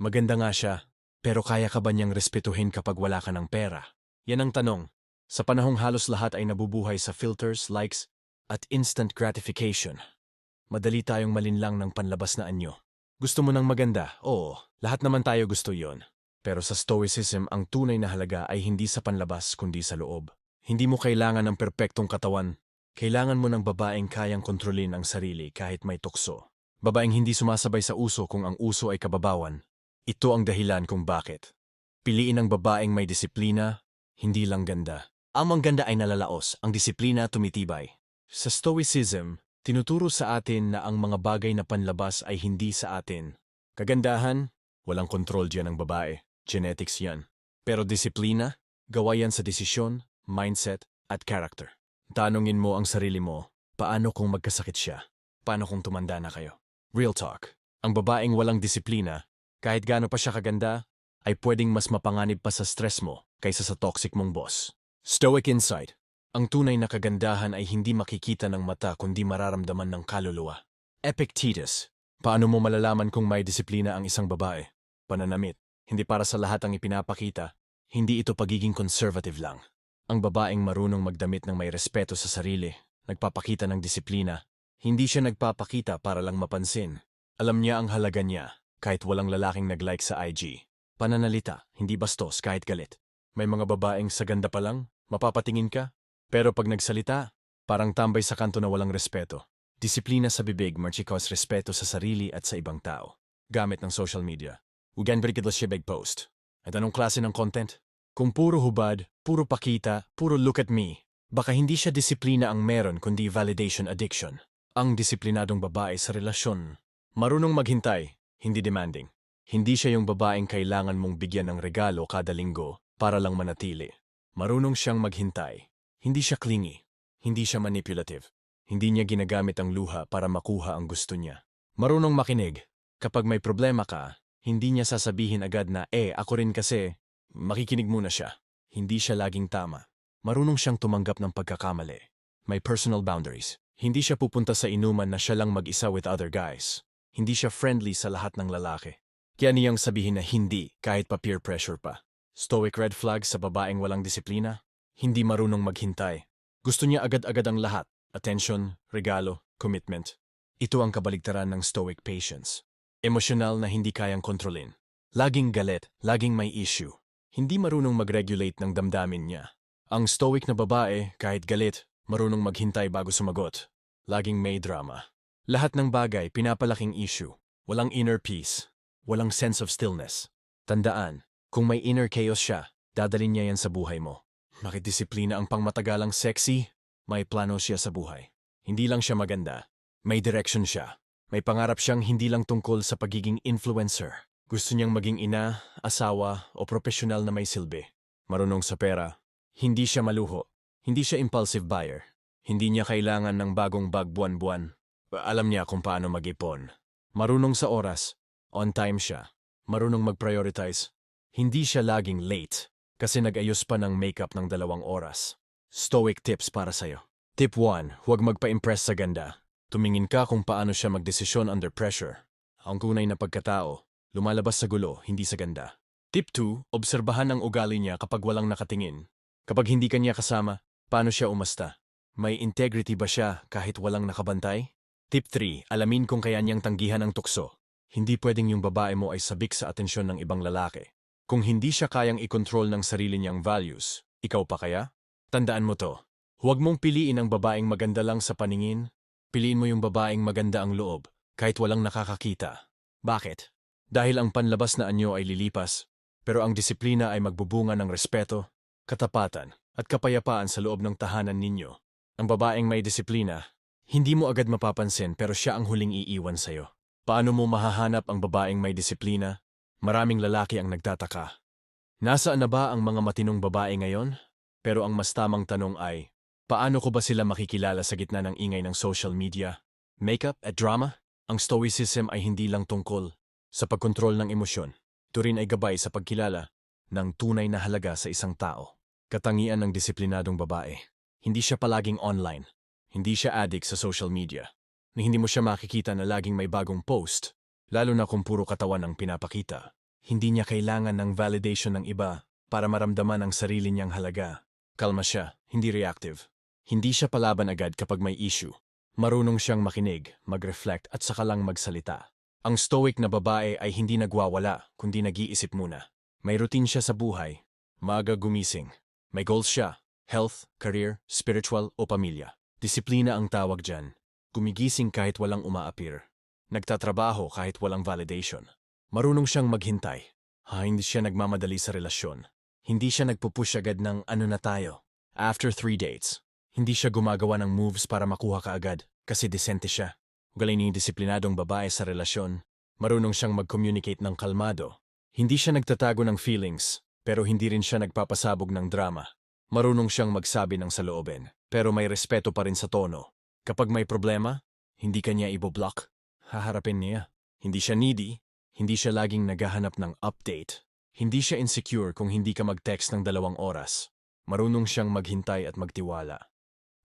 Maganda nga siya, pero kaya ka ba niyang respetuhin kapag wala ka ng pera? Yan ang tanong. Sa panahong halos lahat ay nabubuhay sa filters, likes, at instant gratification. Madali tayong malinlang ng panlabas na anyo. Gusto mo ng maganda? Oo, lahat naman tayo gusto yon. Pero sa Stoicism, ang tunay na halaga ay hindi sa panlabas kundi sa loob. Hindi mo kailangan ng perpektong katawan. Kailangan mo ng babaeng kayang kontrolin ang sarili kahit may tukso. Babaeng hindi sumasabay sa uso kung ang uso ay kababawan. Ito ang dahilan kung bakit. Piliin ang babaeng may disiplina, hindi lang ganda. Ang mangganda ay nalalaos, ang disiplina tumitibay. Sa Stoicism, tinuturo sa atin na ang mga bagay na panlabas ay hindi sa atin. Kagandahan, walang kontrol diyan ng babae. Genetics yan. Pero disiplina, gawa yan sa desisyon, mindset, at character. Tanungin mo ang sarili mo, paano kung magkasakit siya? Paano kung tumanda na kayo? Real talk. Ang babaeng walang disiplina, kahit gaano pa siya kaganda, ay pwedeng mas mapanganib pa sa stress mo kaysa sa toxic mong boss. Stoic insight. Ang tunay na kagandahan ay hindi makikita ng mata kundi mararamdaman ng kaluluwa. Epictetus. Paano mo malalaman kung may disiplina ang isang babae? Pananamit. Hindi para sa lahat ang ipinapakita. Hindi ito pagiging conservative lang. Ang babaeng marunong magdamit ng may respeto sa sarili, nagpapakita ng disiplina. Hindi siya nagpapakita para lang mapansin. Alam niya ang halaga niya, kahit walang lalaking nag-like sa IG. Pananalita, hindi bastos kahit galit. May mga babaeng sa ganda pa lang, mapapatingin ka. Pero pag nagsalita, parang tambay sa kanto na walang respeto. Disiplina sa bibig, marchikos respeto sa sarili at sa ibang tao. Gamit ng social media. Ugan berikidlos siya big post. At anong klase ng content? Kung puro hubad, puro pakita, puro look at me, baka hindi siya disiplina ang meron kundi validation addiction. Ang disiplinadong babae sa relasyon. Marunong maghintay, hindi demanding. Hindi siya yung babaeng kailangan mong bigyan ng regalo kada linggo para lang manatili. Marunong siyang maghintay. Hindi siya clingy. Hindi siya manipulative. Hindi niya ginagamit ang luha para makuha ang gusto niya. Marunong makinig. Kapag may problema ka, hindi niya sasabihin agad na, ako rin kasi, makikinig muna siya. Hindi siya laging tama. Marunong siyang tumanggap ng pagkakamali. May personal boundaries. Hindi siya pupunta sa inuman na siya lang mag-isa with other guys. Hindi siya friendly sa lahat ng lalaki. Kaya niyang sabihin na hindi kahit pa peer pressure pa. Stoic red flag sa babaeng walang disiplina. Hindi marunong maghintay. Gusto niya agad-agad ang lahat. Attention, regalo, commitment. Ito ang kabaligtaran ng stoic patience. Emosyonal na hindi kayang kontrolin. Laging galit, laging may issue. Hindi marunong mag-regulate ng damdamin niya. Ang stoic na babae, kahit galit, marunong maghintay bago sumagot. Laging may drama. Lahat ng bagay pinapalaking issue. Walang inner peace. Walang sense of stillness. Tandaan, kung may inner chaos siya, dadalhin niya yan sa buhay mo. Makidisiplina ang pangmatagalang sexy, may plano siya sa buhay. Hindi lang siya maganda, may direction siya. May pangarap siyang hindi lang tungkol sa pagiging influencer. Gusto niyang maging ina, asawa, o profesional na may silbi. Marunong sa pera. Hindi siya maluho. Hindi siya impulsive buyer. Hindi niya kailangan ng bagong bag buwan-buwan. Alam niya kung paano mag-ipon. Marunong sa oras. On time siya. Marunong mag-prioritize. Hindi siya laging late kasi nag-ayos pa ng makeup ng 2 oras. Stoic tips para sa'yo. Tip 1. Huwag magpa-impress sa ganda. Tumingin ka kung paano siya magdesisyon under pressure. Ang tunay na pagkatao, lumalabas sa gulo, hindi sa ganda. Tip 2. Obserbahan ang ugali niya kapag walang nakatingin. Kapag hindi kanya kasama, paano siya umasta? May integrity ba siya kahit walang nakabantay? Tip 3. Alamin kung kaya niyang tanggihan ang tukso. Hindi pwedeng yung babae mo ay sabik sa atensyon ng ibang lalaki. Kung hindi siya kayang i-control ng sarili niyang values, ikaw pa kaya? Tandaan mo to. Huwag mong piliin ang babaeng maganda lang sa paningin. Piliin mo yung babaeng maganda ang loob, kahit walang nakakakita. Bakit? Dahil ang panlabas na anyo ay lilipas, pero ang disiplina ay magbubunga ng respeto, katapatan, at kapayapaan sa loob ng tahanan ninyo. Ang babaeng may disiplina, hindi mo agad mapapansin pero siya ang huling iiwan sa'yo. Paano mo mahahanap ang babaeng may disiplina? Maraming lalaki ang nagtataka. Nasaan na ba ang mga matinong babae ngayon? Pero ang mas tamang tanong ay, paano ko ba sila makikilala sa gitna ng ingay ng social media? Makeup at drama? Ang stoicism ay hindi lang tungkol sa pagkontrol ng emosyon. Ito rin ay gabay sa pagkilala ng tunay na halaga sa isang tao. Katangian ng disiplinadong babae. Hindi siya palaging online. Hindi siya addict sa social media. Na hindi mo siya makikita na laging may bagong post, lalo na kung puro katawan ang pinapakita. Hindi niya kailangan ng validation ng iba para maramdaman ang sarili niyang halaga. Kalma siya, hindi reactive. Hindi siya palaban agad kapag may issue. Marunong siyang makinig, mag-reflect at saka lang magsalita. Ang stoic na babae ay hindi nagwawala, kundi nag-iisip muna. May routine siya sa buhay. Maaga gumising. May goals siya. Health, career, spiritual o pamilya. Disiplina ang tawag dyan. Gumigising kahit walang umaapir. Nagtatrabaho kahit walang validation. Marunong siyang maghintay. Hindi siya nagmamadali sa relasyon. Hindi siya nagpupush agad ng ano na tayo. After 3 dates, hindi siya gumagawa ng moves para makuha ka agad kasi desente siya. Galing yung disiplinadong babae sa relasyon. Marunong siyang mag-communicate ng kalmado. Hindi siya nagtatago ng feelings, pero hindi rin siya nagpapasabog ng drama. Marunong siyang magsabi ng saloobin, pero may respeto pa rin sa tono. Kapag may problema, hindi kanya iboblock. Haharapin niya. Hindi siya needy. Hindi siya laging naghahanap ng update. Hindi siya insecure kung hindi ka mag-text ng 2 oras. Marunong siyang maghintay at magtiwala.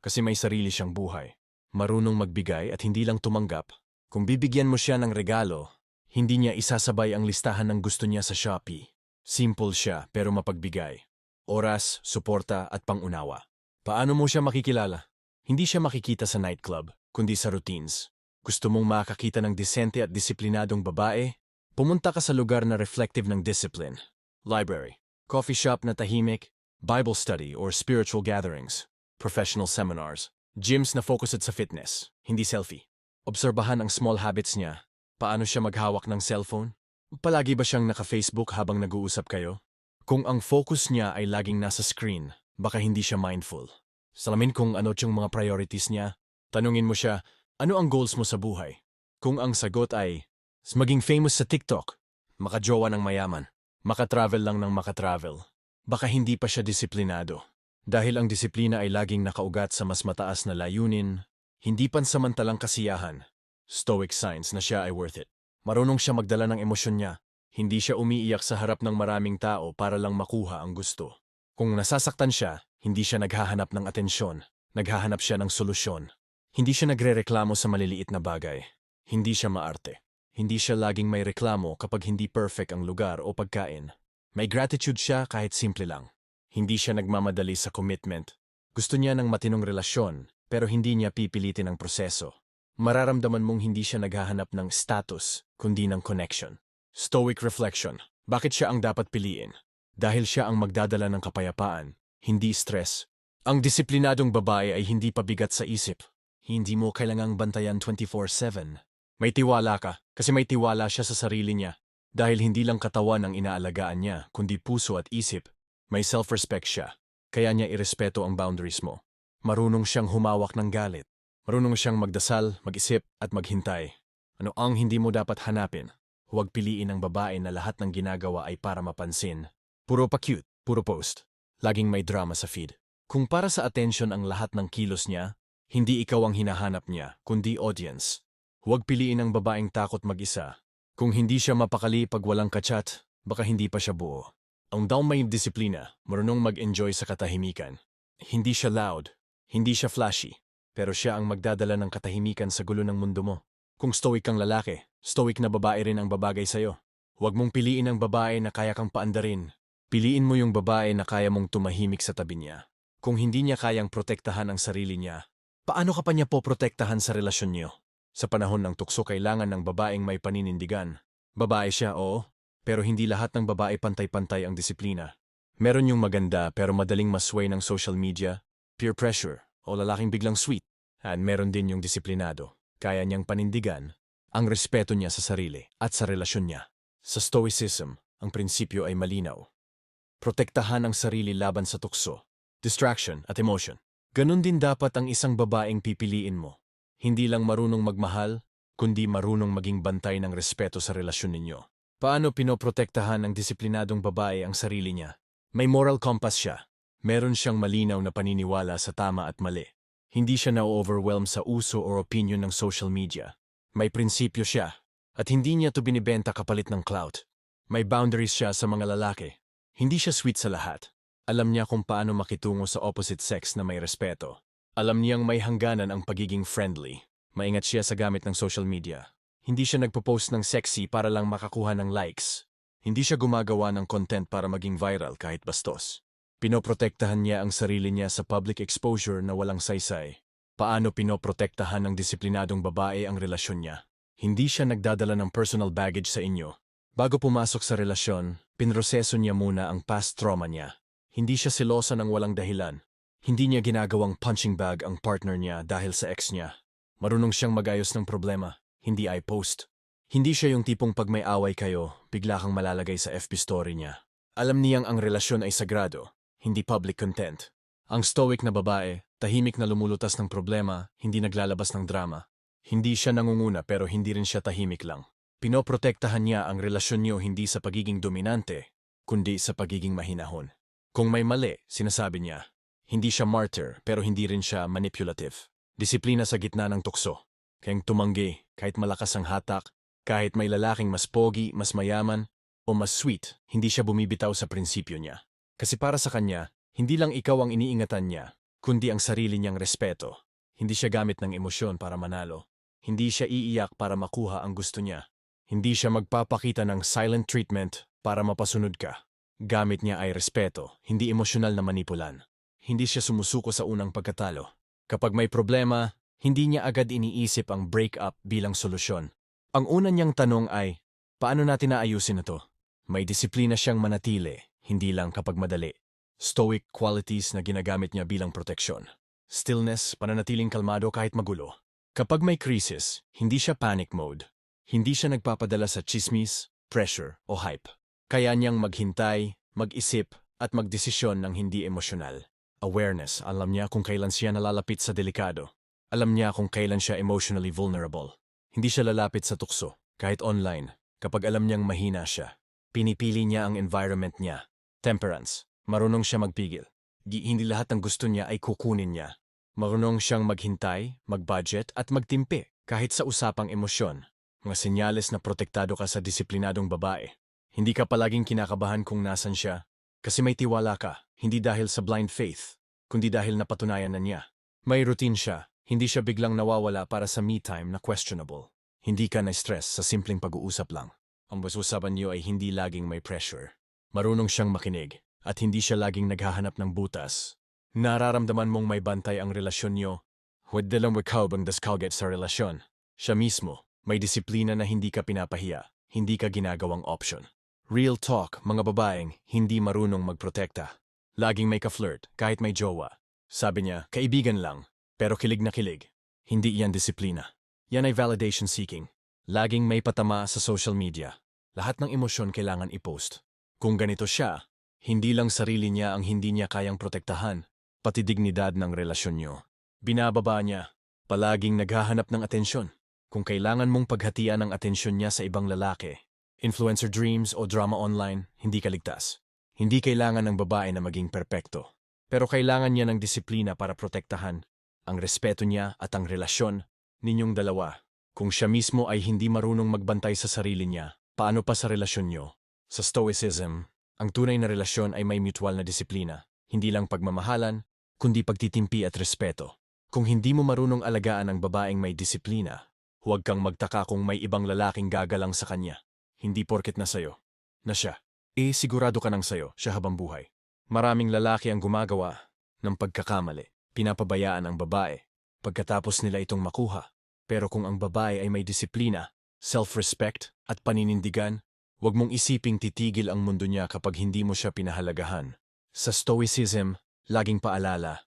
Kasi may sarili siyang buhay. Marunong magbigay at hindi lang tumanggap. Kung bibigyan mo siya ng regalo, hindi niya isasabay ang listahan ng gusto niya sa Shopee. Simple siya pero mapagbigay. Oras, suporta at pangunawa. Paano mo siya makikilala? Hindi siya makikita sa nightclub, kundi sa routines. Gusto mong makakita ng disente at disiplinadong babae? Pumunta ka sa lugar na reflective ng discipline. Library, coffee shop na tahimik, Bible study or spiritual gatherings, professional seminars, gyms na focused sa fitness, hindi selfie. Obserbahan ang small habits niya. Paano siya maghawak ng cellphone? Palagi ba siyang naka-Facebook habang nag-uusap kayo? Kung ang focus niya ay laging nasa screen, baka hindi siya mindful. Salamin kung ano yung mga priorities niya. Tanungin mo siya, ano ang goals mo sa buhay? Kung ang sagot ay, maging famous sa TikTok, makajowa ng mayaman, makatravel lang ng makatravel, baka hindi pa siya disiplinado. Dahil ang disiplina ay laging nakaugat sa mas mataas na layunin, hindi pansamantalang kasiyahan. Stoic signs na siya ay worth it. Marunong siya magdala ng emosyon niya. Hindi siya umiiyak sa harap ng maraming tao para lang makuha ang gusto. Kung nasasaktan siya, hindi siya naghahanap ng atensyon. Naghahanap siya ng solusyon. Hindi siya nagrereklamo sa maliliit na bagay. Hindi siya maarte. Hindi siya laging may reklamo kapag hindi perfect ang lugar o pagkain. May gratitude siya kahit simple lang. Hindi siya nagmamadali sa commitment. Gusto niya ng matinong relasyon, pero hindi niya pipilitin ang proseso. Mararamdaman mong hindi siya naghahanap ng status, kundi ng connection. Stoic reflection. Bakit siya ang dapat piliin? Dahil siya ang magdadala ng kapayapaan, hindi stress. Ang disiplinadong babae ay hindi pabigat sa isip. Hindi mo kailangang bantayan 24/7. May tiwala ka, kasi may tiwala siya sa sarili niya. Dahil hindi lang katawan ang inaalagaan niya, kundi puso at isip. May self-respect siya, kaya niya irespeto ang boundaries mo. Marunong siyang humawak ng galit. Marunong siyang magdasal, mag-isip at maghintay. Ano ang hindi mo dapat hanapin? Huwag piliin ang babae na lahat ng ginagawa ay para mapansin. Puro pa cute, puro post. Laging may drama sa feed. Kung para sa attention ang lahat ng kilos niya, hindi ikaw ang hinahanap niya, kundi audience. Huwag piliin ang babaeng takot mag-isa. Kung hindi siya mapakali pag walang kachat, baka hindi pa siya buo. Ang daw may disiplina, marunong mag-enjoy sa katahimikan. Hindi siya loud, hindi siya flashy, pero siya ang magdadala ng katahimikan sa gulo ng mundo mo. Kung stoic kang lalaki, stoic na babae rin ang babagay sa'yo. Huwag mong piliin ang babae na kaya kang paandarin. Piliin mo yung babae na kaya mong tumahimik sa tabi niya. Kung hindi niya kayang protektahan ang sarili niya, paano ka pa niya poprotektahan sa relasyon niyo? Sa panahon ng tukso kailangan ng babaeng may paninindigan. Babae siya, oo, pero hindi lahat ng babae pantay-pantay ang disiplina. Meron yung maganda pero madaling masway ng social media, peer pressure, o lalaking biglang sweet. At meron din yung disiplinado. Kaya niyang panindigan ang respeto niya sa sarili at sa relasyon niya. Sa Stoicism, ang prinsipyo ay malinaw. Protektahan ang sarili laban sa tukso, distraction at emotion. Ganon din dapat ang isang babaeng pipiliin mo. Hindi lang marunong magmahal, kundi marunong maging bantay ng respeto sa relasyon ninyo. Paano pinoprotektahan ng disiplinadong babae ang sarili niya? May moral compass siya. Meron siyang malinaw na paniniwala sa tama at mali. Hindi siya na-overwhelm sa uso or opinion ng social media. May prinsipyo siya, at hindi niya to binibenta kapalit ng clout. May boundaries siya sa mga lalaki. Hindi siya sweet sa lahat. Alam niya kung paano makitungo sa opposite sex na may respeto. Alam niyang may hangganan ang pagiging friendly. Maingat siya sa gamit ng social media. Hindi siya nagpo-post ng sexy para lang makakuha ng likes. Hindi siya gumagawa ng content para maging viral kahit bastos. Pinoprotektahan niya ang sarili niya sa public exposure na walang saysay. Paano pinoprotektahan ng disiplinadong babae ang relasyon niya? Hindi siya nagdadala ng personal baggage sa inyo. Bago pumasok sa relasyon, pinroseso niya muna ang past trauma niya. Hindi siya selosa ng walang dahilan. Hindi niya ginagawang punching bag ang partner niya dahil sa ex niya. Marunong siyang magayos ng problema, hindi ay post. Hindi siya yung tipong pag may away kayo, bigla kang malalagay sa FB story niya. Alam niyang ang relasyon ay sagrado, hindi public content. Ang stoic na babae, tahimik na lumulutas ng problema, hindi naglalabas ng drama. Hindi siya nangunguna pero hindi rin siya tahimik lang. Pinoprotektahan niya ang relasyon niyo hindi sa pagiging dominante, kundi sa pagiging mahinahon. Kung may mali, sinasabi niya. Hindi siya martyr pero hindi rin siya manipulative. Disiplina sa gitna ng tukso. Kayang tumanggi kahit malakas ang hatak, kahit may lalaking mas pogi, mas mayaman, o mas sweet, hindi siya bumibitaw sa prinsipyo niya. Kasi para sa kanya, hindi lang ikaw ang iniingatan niya, kundi ang sarili niyang respeto. Hindi siya gamit ng emosyon para manalo. Hindi siya iiyak para makuha ang gusto niya. Hindi siya magpapakita ng silent treatment para mapasunod ka. Gamit niya ay respeto, hindi emosyonal na manipulan. Hindi siya sumusuko sa unang pagkatalo. Kapag may problema, hindi niya agad iniisip ang breakup bilang solusyon. Ang una niyang tanong ay, paano natin naayusin ito? May disiplina siyang manatili, hindi lang kapag madali. Stoic qualities na ginagamit niya bilang proteksyon. Stillness, pananatiling kalmado kahit magulo. Kapag may crisis, hindi siya panic mode. Hindi siya nagpapadala sa chismis, pressure o hype. Kaya niyang maghintay, mag-isip at magdesisyon ng hindi emosyonal. Awareness, alam niya kung kailan siya nalalapit sa delikado. Alam niya kung kailan siya emotionally vulnerable. Hindi siya lalapit sa tukso, kahit online, kapag alam niyang mahina siya. Pinipili niya ang environment niya. Temperance, marunong siya magpigil. Hindi lahat ng gusto niya ay kukunin niya. Marunong siyang maghintay, mag-budget at magtimpi kahit sa usapang emosyon. Mga senyales na protektado ka sa disiplinadong babae. Hindi ka palaging kinakabahan kung nasan siya. Kasi may tiwala ka, hindi dahil sa blind faith, kundi dahil napatunayan na niya. May routine siya, hindi siya biglang nawawala para sa me time na questionable. Hindi ka na-stress sa simpleng pag-uusap lang. Ang usapan niyo ay hindi laging may pressure. Marunong siyang makinig, at hindi siya laging naghahanap ng butas. Nararamdaman mong may bantay ang relasyon niyo. Huwag lang ikaw bang daskaget sa relasyon. Siya mismo, may disiplina na hindi ka pinapahiya, hindi ka ginagawang option. Real talk, mga babaeng hindi marunong magprotekta. Laging may ka-flirt, kahit may jowa. Sabi niya, kaibigan lang, pero kilig na kilig. Hindi iyan disiplina. Yan ay validation seeking. Laging may patama sa social media. Lahat ng emosyon kailangan i-post. Kung ganito siya, hindi lang sarili niya ang hindi niya kayang protektahan, pati dignidad ng relasyon niyo. Binababa niya, palaging naghahanap ng atensyon. Kung kailangan mong paghatian ang atensyon niya sa ibang lalaki, influencer dreams o drama online, hindi ka ligtas. Hindi kailangan ng babae na maging perpekto. Pero kailangan niya ng disiplina para protektahan ang respeto niya at ang relasyon ninyong dalawa. Kung siya mismo ay hindi marunong magbantay sa sarili niya, paano pa sa relasyon niyo? Sa Stoicism, ang tunay na relasyon ay may mutual na disiplina. Hindi lang pagmamahalan, kundi pagtitimpi at respeto. Kung hindi mo marunong alagaan ang babaeng may disiplina, huwag kang magtaka kung may ibang lalaking gagalang sa kanya. Hindi porket na sayo, na siya. Sigurado ka nang sayo, siya habang buhay. Maraming lalaki ang gumagawa ng pagkakamali. Pinapabayaan ang babae pagkatapos nila itong makuha. Pero kung ang babae ay may disiplina, self-respect at paninindigan, huwag mong isiping titigil ang mundo niya kapag hindi mo siya pinahalagahan. Sa Stoicism, laging paalala,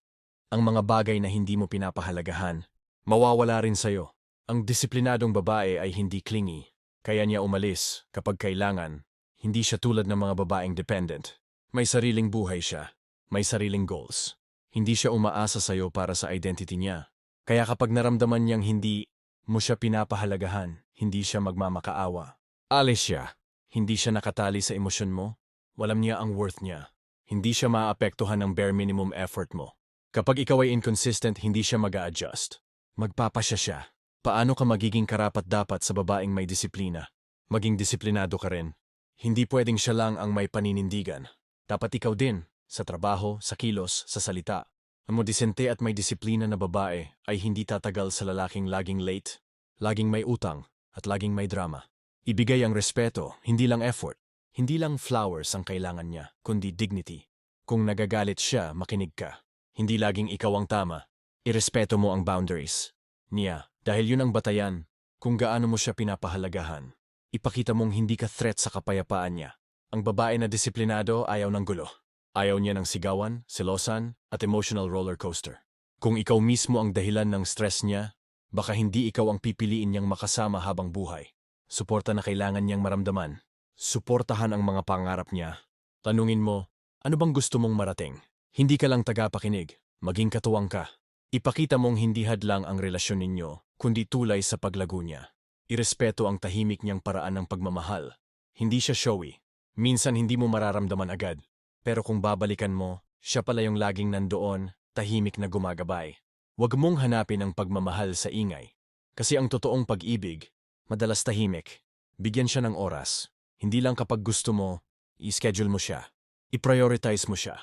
ang mga bagay na hindi mo pinapahalagahan, mawawala rin sayo. Ang disiplinadong babae ay hindi clingy. Kaya niya umalis kapag kailangan. Hindi siya tulad ng mga babaeng dependent. May sariling buhay siya. May sariling goals. Hindi siya umaasa sa'yo para sa identity niya. Kaya kapag naramdaman niyang hindi mo siya pinapahalagahan, hindi siya magmamakaawa. Alis siya. Hindi siya nakatali sa emosyon mo. Walam niya ang worth niya. Hindi siya maapektuhan ng bare minimum effort mo. Kapag ikaw ay inconsistent, hindi siya mag-a-adjust. Magpapasya siya. Paano ka magiging karapat-dapat sa babaeng may disiplina? Maging disiplinado ka rin. Hindi pwedeng siya lang ang may paninindigan. Dapat ikaw din, sa trabaho, sa kilos, sa salita. Ang modisente at may disiplina na babae ay hindi tatagal sa lalaking laging late, laging may utang, at laging may drama. Ibigay ang respeto, hindi lang effort. Hindi lang flowers ang kailangan niya, kundi dignity. Kung nagagalit siya, makinig ka. Hindi laging ikaw ang tama. Irespeto mo ang boundaries niya dahil yun ang batayan kung gaano mo siya pinapahalagahan. Ipakita mong hindi ka threat sa kapayapaan niya. Ang babae na disiplinado ayaw ng gulo. Ayaw niya ng sigawan, selosan, at emotional roller coaster. Kung ikaw mismo ang dahilan ng stress niya, baka hindi ikaw ang pipiliin niyang makasama habang buhay. Suporta na kailangan niyang maramdaman. Suportahan ang mga pangarap niya. Tanungin mo, ano bang gusto mong marating? Hindi ka lang tagapakinig, maging katuwang ka. Ipakita mong hindi hadlang ang relasyon ninyo, kundi tulay sa paglago niya. Irespeto ang tahimik niyang paraan ng pagmamahal. Hindi siya showy. Minsan hindi mo mararamdaman agad. Pero kung babalikan mo, siya pala yung laging nandoon, tahimik na gumagabay. Huwag mong hanapin ang pagmamahal sa ingay. Kasi ang totoong pag-ibig, madalas tahimik. Bigyan siya ng oras. Hindi lang kapag gusto mo, i-schedule mo siya. I-prioritize mo siya.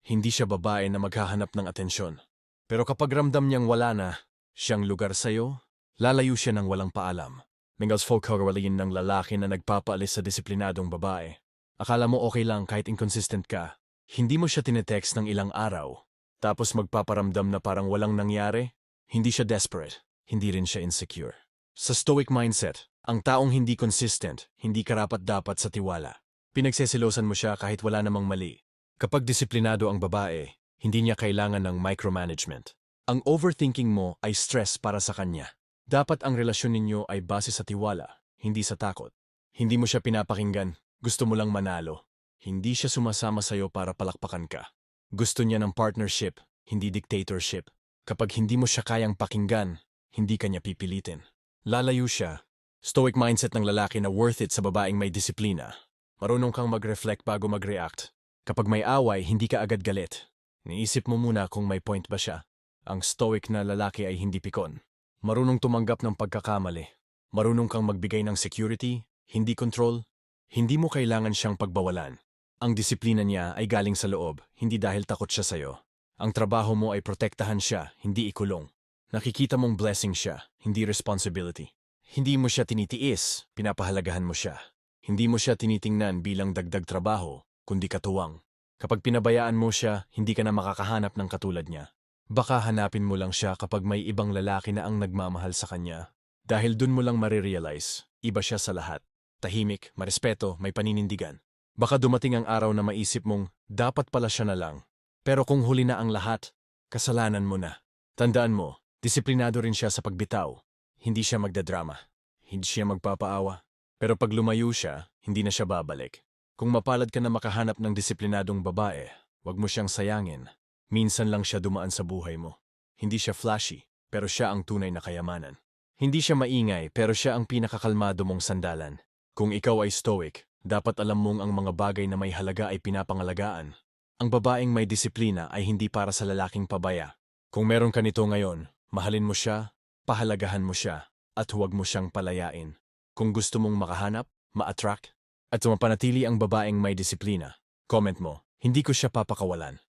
Hindi siya babae na maghahanap ng atensyon. Pero kapag ramdam niyang wala na siyang lugar sa'yo, lalayo siya ng walang paalam. Mingles folk kagawaliin ng lalaki na nagpapaalis sa disiplinadong babae. Akala mo okay lang kahit inconsistent ka. Hindi mo siya tinetext ng ilang araw. Tapos magpaparamdam na parang walang nangyari. Hindi siya desperate. Hindi rin siya insecure. Sa stoic mindset, ang taong hindi consistent, hindi karapat-dapat sa tiwala. Pinagsesilosan mo siya kahit wala namang mali. Kapag disiplinado ang babae, hindi niya kailangan ng micromanagement. Ang overthinking mo ay stress para sa kanya. Dapat ang relasyon ninyo ay base sa tiwala, hindi sa takot. Hindi mo siya pinapakinggan, gusto mo lang manalo. Hindi siya sumasama sa'yo para palakpakan ka. Gusto niya ng partnership, hindi dictatorship. Kapag hindi mo siya kayang pakinggan, hindi ka niya pipilitin. Lalayo siya. Stoic mindset ng lalaki na worth it sa babaeng may disiplina. Marunong kang mag-reflect bago mag-react. Kapag may away, hindi ka agad galit. Niisip mo muna kung may point ba siya. Ang stoic na lalaki ay hindi pikon. Marunong tumanggap ng pagkakamali. Marunong kang magbigay ng security, hindi control. Hindi mo kailangan siyang pagbawalan. Ang disiplina niya ay galing sa loob, hindi dahil takot siya sa'yo. Ang trabaho mo ay protektahan siya, hindi ikulong. Nakikita mong blessing siya, hindi responsibility. Hindi mo siya tinitiis, pinapahalagahan mo siya. Hindi mo siya tinitingnan bilang dagdag trabaho, kundi katuwang. Kapag pinabayaan mo siya, hindi ka na makakahanap ng katulad niya. Baka hanapin mo lang siya kapag may ibang lalaki na ang nagmamahal sa kanya. Dahil dun mo lang marirealize, iba siya sa lahat. Tahimik, marespeto, may paninindigan. Baka dumating ang araw na maisip mong, dapat pala siya na lang. Pero kung huli na ang lahat, kasalanan mo na. Tandaan mo, disiplinado rin siya sa pagbitaw. Hindi siya magdadrama. Hindi siya magpapaawa. Pero pag lumayo siya, hindi na siya babalik. Kung mapalad ka na makahanap ng disiplinadong babae, wag mo siyang sayangin. Minsan lang siya dumaan sa buhay mo. Hindi siya flashy, pero siya ang tunay na kayamanan. Hindi siya maingay, pero siya ang pinakakalmado mong sandalan. Kung ikaw ay stoic, dapat alam mong ang mga bagay na may halaga ay pinapangalagaan. Ang babaeng may disiplina ay hindi para sa lalaking pabaya. Kung meron ka nito ngayon, mahalin mo siya, pahalagahan mo siya, at huwag mo siyang palayain. Kung gusto mong makahanap, ma-attract, at mapanatili ang babaeng may disiplina, comment mo, hindi ko siya papakawalan.